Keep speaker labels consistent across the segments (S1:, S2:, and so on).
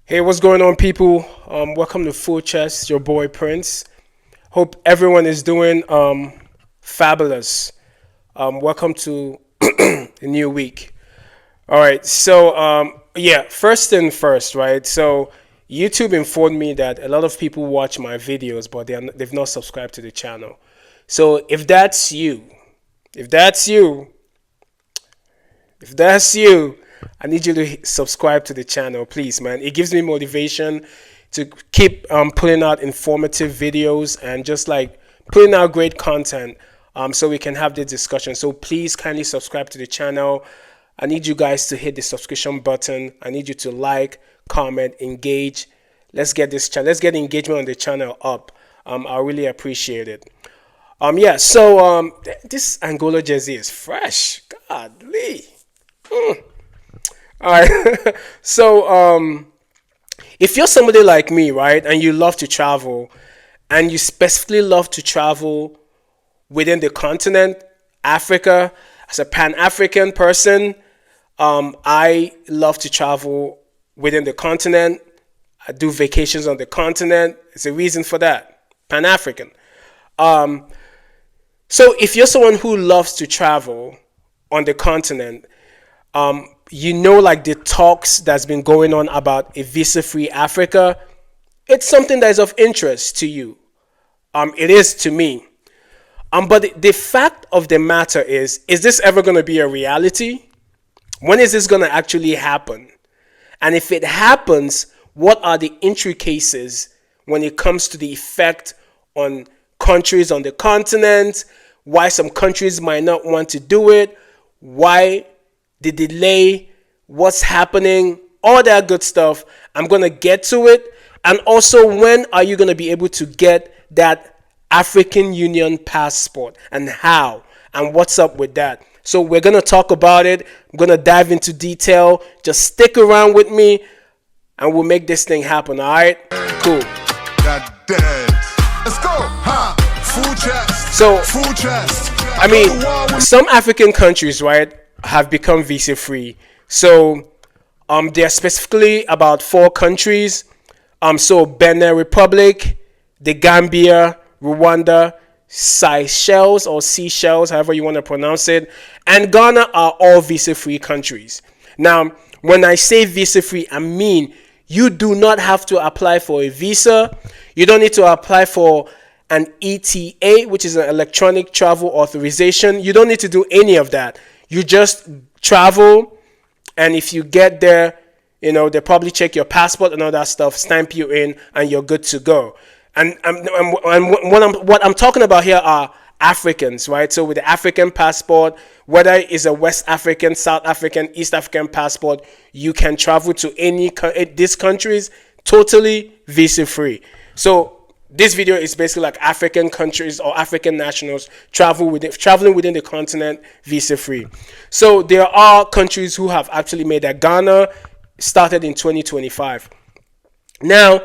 S1: Hey, what's going on, people? Welcome to Full Chess, your boy Prince. Hope everyone is doing fabulous. Welcome to a new week. All right, so first thing first, right? So YouTube informed me that a lot of people watch my videos, but they've not subscribed to the channel. So if that's you, if that's you, I need you to subscribe to the channel, please, man. It gives me motivation to keep putting out informative videos and just like putting out great content so we can have this discussion. So please kindly subscribe to the channel. I need you guys to hit the subscription button. I need you to like, comment, engage. Let's get engagement on the channel up. I really appreciate it. This Angola jersey is fresh. Godly. All right. If you're somebody like me, right, and you love to travel, and you specifically love to travel within the continent, Africa, as a Pan-African person, I love to travel within the continent. I do vacations on the continent. It's a reason for that. Pan-African. So if you're someone who loves to travel on the continent, like the talks that's been going on about a visa-free Africa, it's something that is of interest to you. It is to me. But the fact of the matter is this ever going to be a reality? When is this going to actually happen? And if it happens, what are the intricacies when it comes to the effect on countries on the continent? Why some countries might not want to do it? Why the delay? What's happening? All that good stuff. I'm going to get to it. And also, when are you going to be able to get that African Union passport, and how, and what's up with that? So we're going to talk about it. I'm going to dive into detail. Just stick around with me and we'll make this thing happen. All right? Cool. Let's go. Full chest. So, full chest. I mean, some African countries, right, have become visa free. So there are specifically about 4 countries. So Benin Republic, the Gambia, Rwanda, Seychelles or Seychelles, however you want to pronounce it, and Ghana are all visa-free countries. Now, when I say visa-free, I mean you do not have to apply for a visa. You don't need to apply for an ETA, which is an electronic travel authorization. You don't need to do any of that. You just travel, and if you get there, they probably check your passport and all that stuff, stamp you in, and you're good to go. And what I'm talking about here are Africans, right? So with the African passport, whether it's a West African, South African, East African passport, you can travel to any these countries totally visa-free. So this video is basically like African countries or African nationals traveling within the continent visa-free. So there are countries who have actually made that. Ghana started in 2025. Now,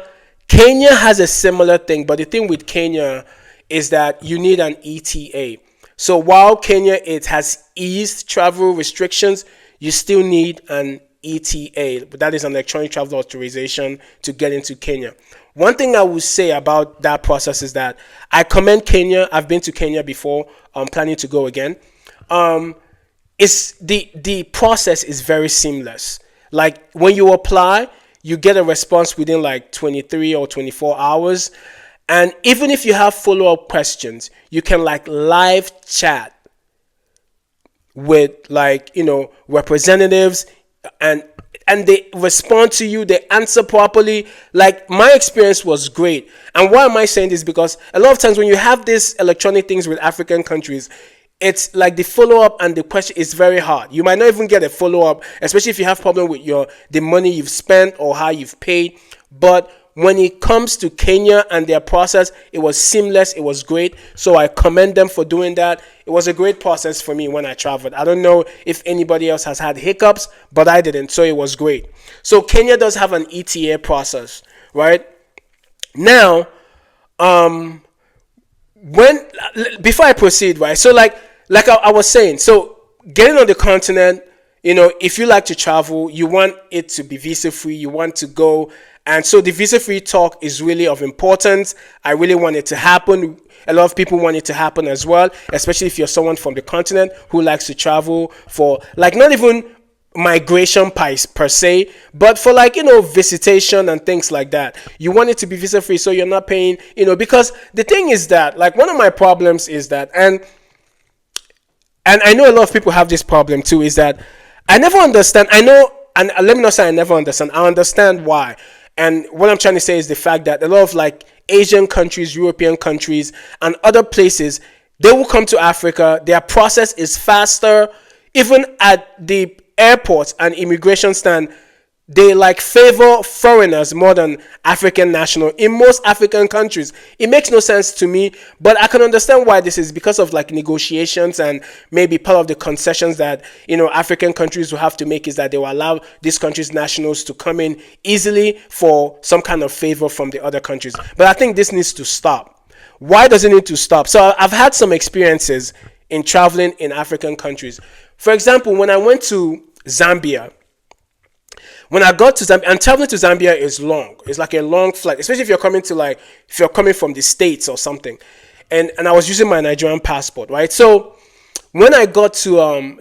S1: Kenya has a similar thing, but the thing with Kenya is that you need an ETA. So while Kenya, it has eased travel restrictions, you still need an ETA. That is an electronic travel authorization to get into Kenya. One thing I would say about that process is that I commend Kenya. I've been to Kenya before. I'm planning to go again. It's the process is very seamless. Like when you apply, you get a response within like 23 or 24 hours. And even if you have follow-up questions, you can like live chat with representatives and they respond to you, they answer properly. Like my experience was great. And why am I saying this? Because a lot of times when you have these electronic things with African countries, it's like the follow-up and the question is very hard. You might not even get a follow-up, especially if you have problem with the money you've spent or how you've paid. But when it comes to Kenya and their process, it was seamless. It was great. So I commend them for doing that. It was a great process for me when I traveled. I don't know if anybody else has had hiccups, but I didn't. So it was great. So Kenya does have an ETA process, right? Now, before I proceed, right? So like I was saying, so getting on the continent, if you like to travel, you want it to be visa free, you want to go And so the visa-free talk is really of importance. I really want it to happen. A lot of people want it to happen as well, especially if you're someone from the continent who likes to travel for, like, not even migration per se, but for, like, visitation and things like that. You want it to be visa-free so you're not paying, because the thing is that, like, one of my problems is that, and I know a lot of people have this problem too, is that I never understand. I know, and let me not say I never understand. I understand why. And what I'm trying to say is the fact that a lot of, like, Asian countries, European countries, and other places, they will come to Africa. Their process is faster. Even at the airports and immigration stand, they, like, favor foreigners more than African national in most African countries. It makes no sense to me, but I can understand why this is, because of, like, negotiations, and maybe part of the concessions that African countries will have to make is that they will allow these countries' nationals to come in easily for some kind of favor from the other countries. But I think this needs to stop. Why does it need to stop? So I've had some experiences in traveling in African countries. For example, when I went to Zambia, when I got to Zambia, and traveling to Zambia is long. It's like a long flight, especially if you're coming from the States or something. And I was using my Nigerian passport, right? So when I got to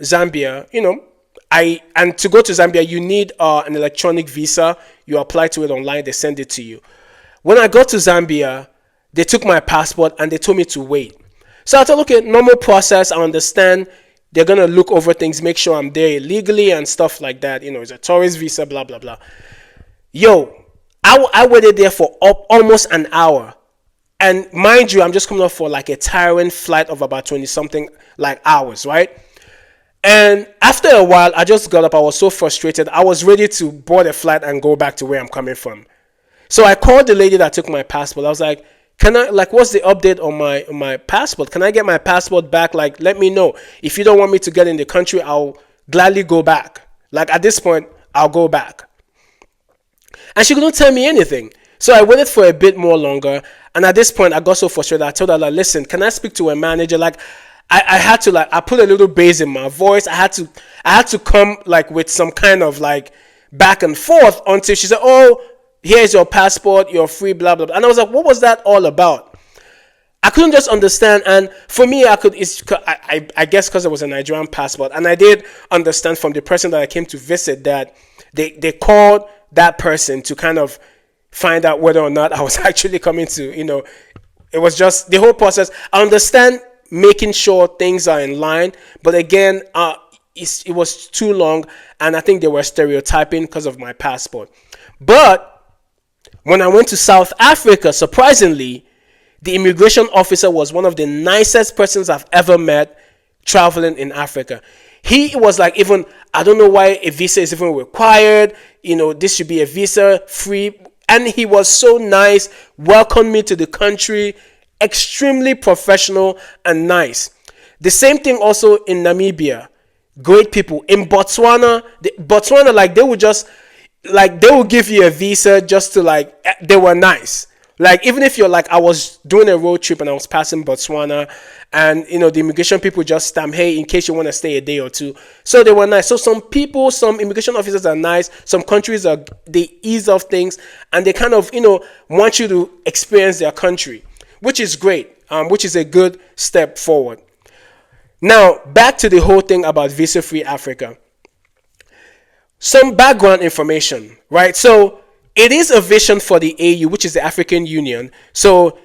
S1: Zambia, and to go to Zambia, you need an electronic visa. You apply to it online, they send it to you. When I got to Zambia, they took my passport and they told me to wait. So I thought, okay, normal process, I understand. They're going to look over things, make sure I'm there legally and stuff like that. It's a tourist visa, blah, blah, blah. Yo, I waited there for almost an hour. And mind you, I'm just coming off for, like, a tiring flight of about 20-something, like, hours, right? And after a while, I just got up. I was so frustrated. I was ready to board a flight and go back to where I'm coming from. So I called the lady that took my passport. I was like, what's the update on my passport? Can I get my passport back? Like, let me know. If you don't want me to get in the country, I'll gladly go back. Like, at this point, I'll go back. And she couldn't tell me anything. So I waited for a bit more longer. And at this point, I got so frustrated. I told her, like, listen, can I speak to a manager? Like, I had to, like, I put a little bass in my voice. I had to come, like, with some kind of, like, back and forth until she said, oh, here's your passport, you're free, blah, blah, blah. And I was like, what was that all about? I couldn't just understand. And for me, I guess because it was a Nigerian passport. And I did understand from the person that I came to visit that they called that person to kind of find out whether or not I was actually coming to, it was just the whole process. I understand making sure things are in line. But again, it was too long. And I think they were stereotyping because of my passport. But when I went to South Africa, surprisingly, the immigration officer was one of the nicest persons I've ever met traveling in Africa. He was like, even, I don't know why a visa is even required. This should be a visa free. And he was so nice, welcomed me to the country, extremely professional and nice. The same thing also in Namibia. Great people. In Botswana, like, they would just, like, they will give you a visa just to, like, they were nice. Like, even if you're, like, I was doing a road trip and I was passing Botswana, and, the immigration people just stamp, hey, in case you want to stay a day or two. So they were nice. So some immigration officers are nice. Some countries they ease off things, and they kind of, want you to experience their country, which is great, which is a good step forward. Now, back to the whole thing about visa-free Africa. Some background information, right? So it is a vision for the AU, which is the African Union. So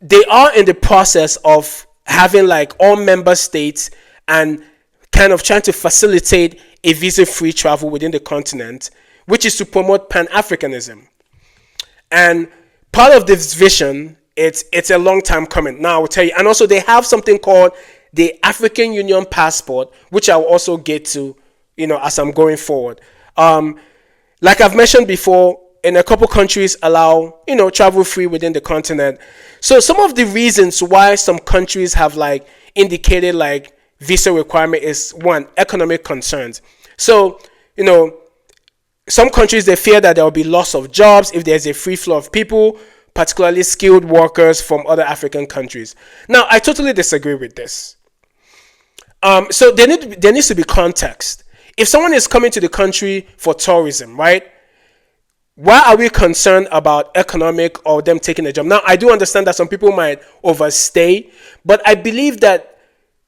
S1: they are in the process of having, like, all member states and kind of trying to facilitate a visa-free travel within the continent, which is to promote Pan-Africanism. And part of this vision, it's a long time coming. Now I will tell you. And also they have something called the African Union passport, which I will also get to, as I'm going forward. Like I've mentioned before, in a couple countries allow, travel free within the continent. So some of the reasons why some countries have, like, indicated, like, visa requirement is, one, economic concerns. So, some countries, they fear that there will be loss of jobs if there's a free flow of people, particularly skilled workers from other African countries. Now, I totally disagree with this. So there needs to be context. If someone is coming to the country for tourism, right? why are we concerned about economic or them taking a job? Now, I do understand that some people might overstay, but I believe that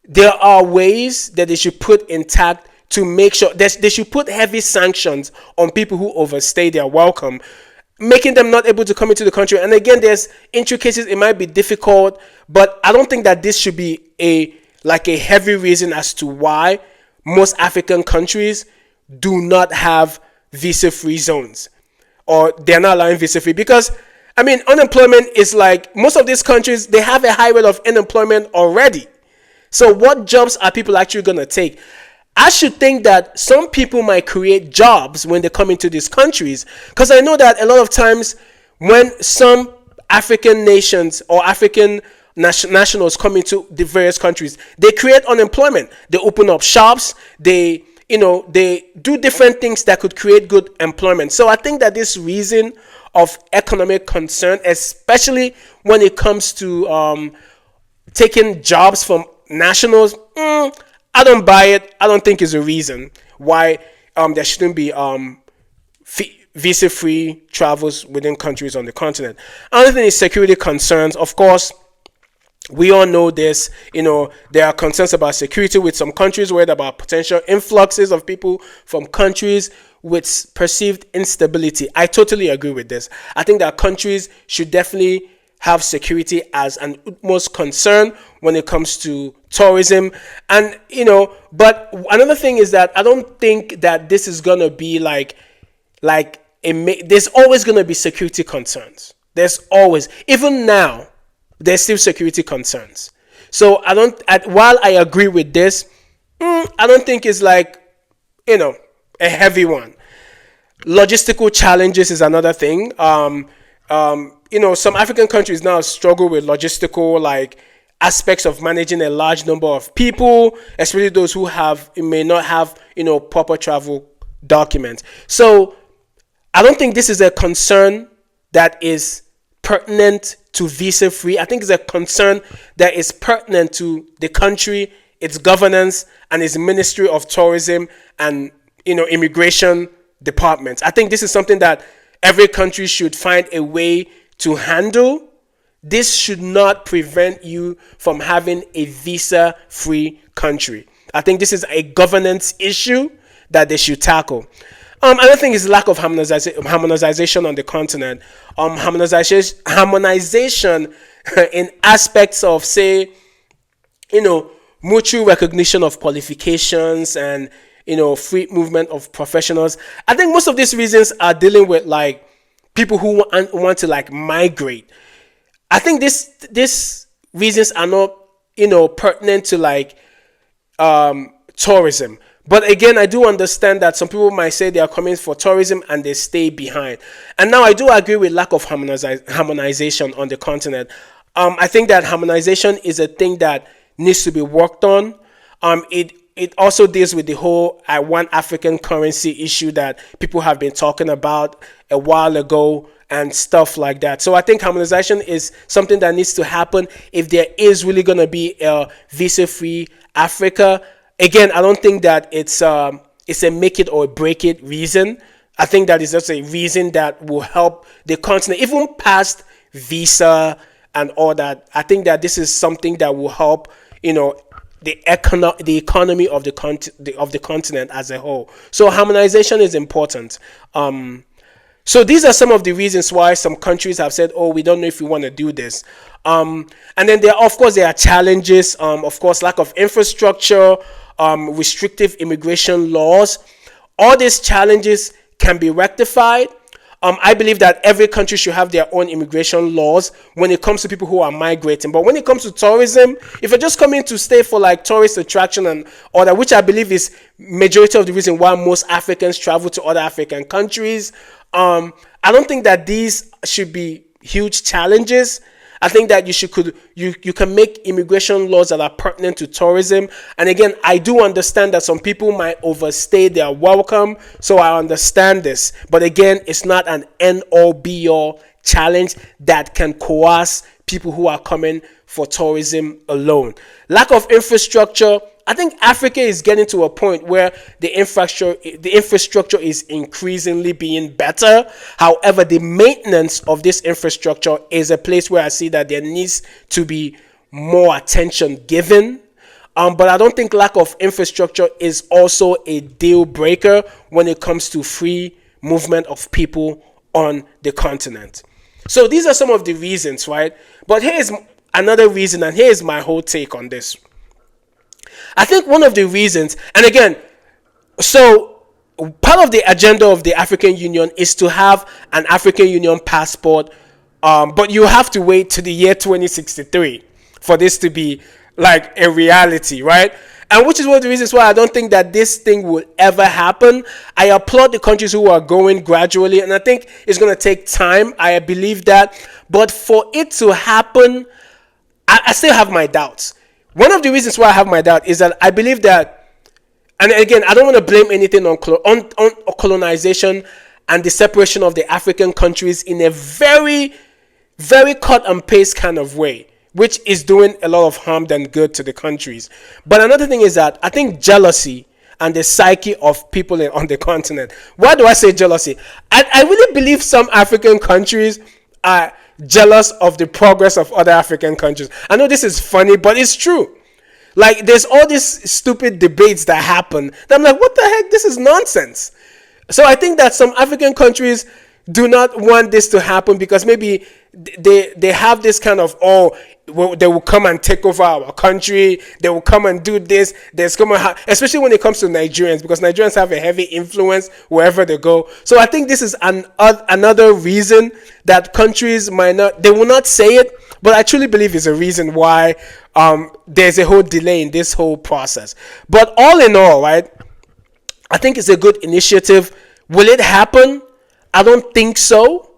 S1: there are ways that they should put intact to make sure that they should put heavy sanctions on people who overstay their welcome, making them not able to come into the country. And again, there's intricacies. It might be difficult, but I don't think that this should be a heavy reason as to why most African countries do not have visa-free zones, or they're not allowing visa-free. Because, I mean, unemployment is like, most of these countries, they have a high rate of unemployment already. So what jobs are people actually going to take? I should think that some people might create jobs when they come into these countries, because I know that a lot of times when some African nations or African nationals come into the various countries, they create unemployment. They open up shops. They do different things that could create good employment. So I think that this reason of economic concern, especially when it comes to taking jobs from nationals, I don't buy it. I don't think it's a reason why there shouldn't be visa-free travels within countries on the continent. Another thing is security concerns. Of course, we all know this. There are concerns about security with some countries, worried about potential influxes of people from countries with perceived instability. I totally agree with this. I think that countries should definitely have security as an utmost concern when it comes to tourism. And, but another thing is that I don't think that this is going to be there's always going to be security concerns. There's always, even now, there's still security concerns. So while I agree with this, I don't think it's a heavy one. Logistical challenges is another thing. Some African countries now struggle with logistical aspects of managing a large number of people, especially those who may not have proper travel documents. So I don't think this is a concern that is pertinent to visa free. I think it's a concern that is pertinent to the country, its governance, and its Ministry of Tourism and immigration departments. I think this is something that every country should find a way to handle. This should not prevent you from having a visa-free country. I think this is a governance issue that they should tackle. Another thing is lack of harmonization on the continent. Harmonization in aspects of, say, mutual recognition of qualifications and, free movement of professionals. I think most of these reasons are dealing with people who want to migrate. I think these reasons are not, pertinent to tourism. But again, I do understand that some people might say they are coming for tourism and they stay behind. And now I do agree with lack of harmonization on the continent. I think that harmonization is a thing that needs to be worked on. It also deals with the whole one African currency issue that people have been talking about a while ago and stuff like that. So I think harmonization is something that needs to happen if there is really going to be a visa-free Africa. Again, I don't think that it's a make it or break it reason. I think that is just a reason that will help the continent, even past visa and all that. I think that this is something that will help, the economy of the continent as a whole. So harmonization is important. So these are some of the reasons why some countries have said, "Oh, we don't know if we want to do this." And then there are challenges. Of course, lack of infrastructure, restrictive immigration laws. All these challenges can be rectified. I believe that every country should have their own immigration laws when it comes to people who are migrating. But when it comes to tourism, if you're just coming to stay for tourist attraction and all that, which I believe is majority of the reason why most Africans travel to other African countries, I don't think that these should be huge challenges. I think that you can make immigration laws that are pertinent to tourism. And again, I do understand that some people might overstay their welcome, so I understand this. But again, it's not an end-all be-all challenge that can coerce people who are coming for tourism alone. Lack of infrastructure, I think Africa is getting to a point where the infrastructure is increasingly being better. However, the maintenance of this infrastructure is a place where I see that there needs to be more attention given. But I don't think lack of infrastructure is also a deal breaker when it comes to free movement of people on the continent. So these are some of the reasons, right? But here's another reason, and here's my whole take on this. I think one of the reasons, and again, so part of the agenda of the African Union is to have an African Union passport, but you have to wait to the year 2063 for this to be like a reality, right? And which is one of the reasons why I don't think that this thing will ever happen. I applaud the countries who are going gradually, and I think it's going to take time. I believe that. But for it to happen, I still have my doubts. One of the reasons why I have my doubt is that I believe that, and again, I don't want to blame anything on colonization and the separation of the African countries in a very, very cut and paste kind of way, which is doing a lot of harm than good to the countries. But another thing is that I think jealousy and the psyche of people on the continent. Why do I say jealousy? I really believe some African countries are jealous of the progress of other African countries. I know this is funny, but it's true. Like, there's all these stupid debates that happen that I'm like, what the heck? This is nonsense. So I think that some African countries do not want this to happen because maybe they have this kind of, they will come and take over our country. They will come and do this. Especially when it comes to Nigerians, because Nigerians have a heavy influence wherever they go. So I think this is another reason that countries they will not say it, but I truly believe is a reason why there's a whole delay in this whole process. But all in all, right, I think it's a good initiative. Will it happen? I don't think so.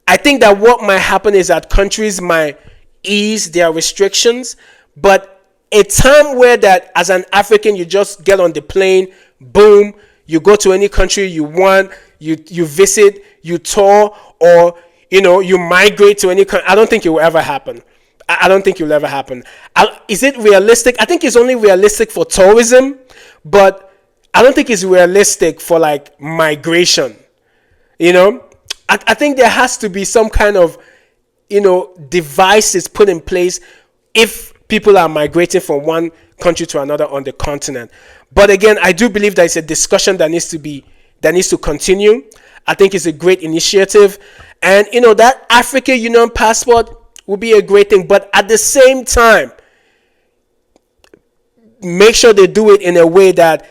S1: I think that what might happen is that countries might ease their restrictions, but a time where that as an African you just get on the plane, boom, you go to any country you want, you visit, you tour, or you migrate to any country. I don't think it will ever happen. I don't think it will ever happen. Is it realistic? I think it's only realistic for tourism, but I don't think it's realistic for like migration. I think there has to be some kind of devices put in place if people are migrating from one country to another on the continent. But again, I do believe that it's a discussion that needs to continue. I think it's a great initiative, and that African Union passport will be a great thing. But at the same time, make sure they do it in a way that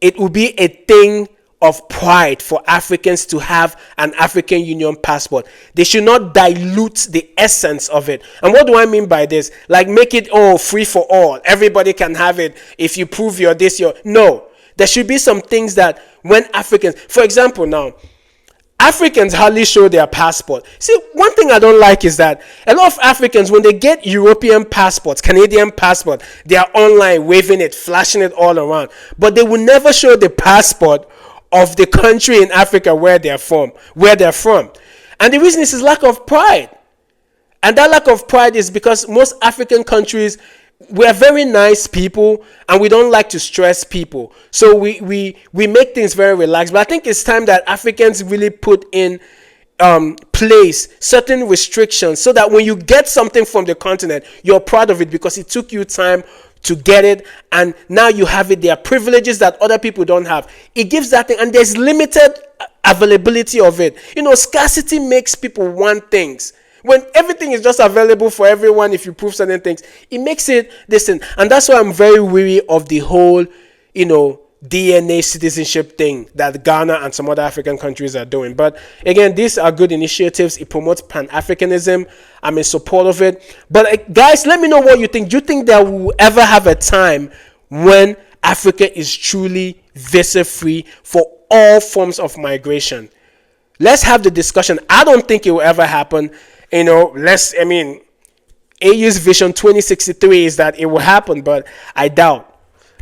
S1: it will be a thing of pride for Africans to have an African Union passport. They should not dilute the essence of it. And what do I mean by this? Like, make it free for all. Everybody can have it if you prove you're this, no. There should be some things that when Africans, for example, now, Africans hardly show their passport. See, one thing I don't like is that a lot of Africans, when they get European passports, Canadian passport, they are online waving it, flashing it all around. But they will never show the passport of the country in Africa where they're from. And the reason is lack of pride. And that lack of pride is because most African countries, we are very nice people and we don't like to stress people. So we make things very relaxed. But I think it's time that Africans really put in place certain restrictions so that when you get something from the continent, you're proud of it because it took you time to get it, and now you have it. There are privileges that other people don't have. It gives that thing, and there's limited availability of it. Scarcity makes people want things. When everything is just available for everyone, if you prove certain things, it makes it listen. And that's why I'm very weary of the whole, DNA citizenship thing that Ghana and some other African countries are doing. But again, these are good initiatives. It promotes Pan-Africanism. I'm in support of it. But guys, let me know what you think. Do you think that we'll ever have a time when Africa is truly visa-free for all forms of migration? Let's have the discussion. I don't think it will ever happen. AU's vision 2063 is that it will happen, but I doubt.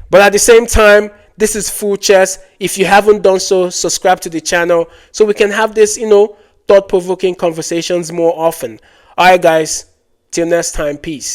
S1: But at the same time, this is Full Chess. If you haven't done so, subscribe to the channel so we can have this, thought-provoking conversations more often. All right, guys. Till next time. Peace.